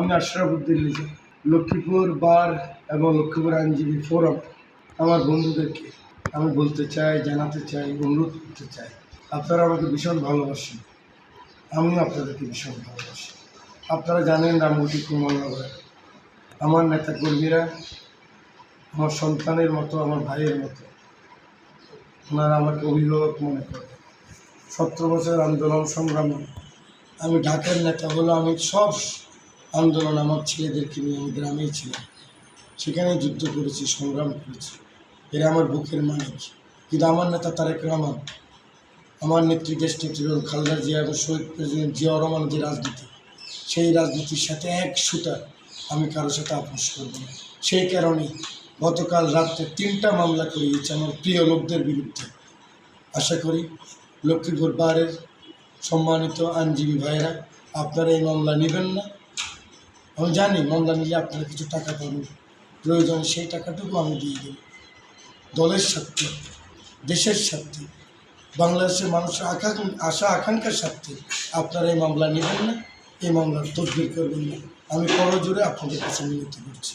আমি আশরাফুদ্দিন লিজা, লক্ষ্মীপুর বার এবং লক্ষ্মীপুর আইনজীবী ফোরাম আমার বন্ধুদেরকে আমি বলতে চাই, জানাতে চাই, অনুরোধ করতে চাই, আপনারা আমাকে ভীষণ ভালোবাসেন, আমিও আপনাদেরকে ভীষণ ভালোবাসি। আপনারা জানেন রামগতি কুমলনগর আমার নেতাকর্মীরা আমার সন্তানের মতো, আমার ভাইয়ের মতো। ওনারা আমাকে অভিভাবক মনে করে। 17 বছর আন্দোলন সংগ্রামে আমি ঢাকার নেতা হলো, আমি সব আন্দোলন আমার ছেলেদেরকে নিয়ে আমি গ্রামেই ছিলাম, সেখানে যুদ্ধ করেছি, সংগ্রাম করেছি। এরা আমার বুকের মানিক। কিন্তু আমার নেতা তারেক রহমান, আমার নেত্রী দেশ নেত্রী খালেদা জিয়া এবং শহীদ প্রেসিডেন্ট জিয়াউর রহমান যে রাজনীতি, সেই রাজনীতির সাথে এক সুতা আমি কারোর সাথে আপোষ করব না। সেই কারণে গতকাল রাত্রে 3টা মামলা করিয়েছে আমার প্রিয় লোকদের বিরুদ্ধে। আশা করি লক্ষ্মীপুর বারের সম্মানিত আইনজীবী ভাইয়েরা আপনারা এই মামলা নেবেন না। আমি জানি মামলা নিলে আপনারা কিছু টাকা পাবেন, প্রয়োজনে সেই টাকাটুকু আমি দিয়ে দেব। দলের স্বার্থে, দেশের স্বার্থে, বাংলাদেশের মানুষের আশা আকাঙ্ক্ষার স্বার্থে আপনারা এই মামলা নেবেন না, এই মামলার তদবির করবেন না। আমি করজোড়ে আপনাদের কাছে মিনতি করছি।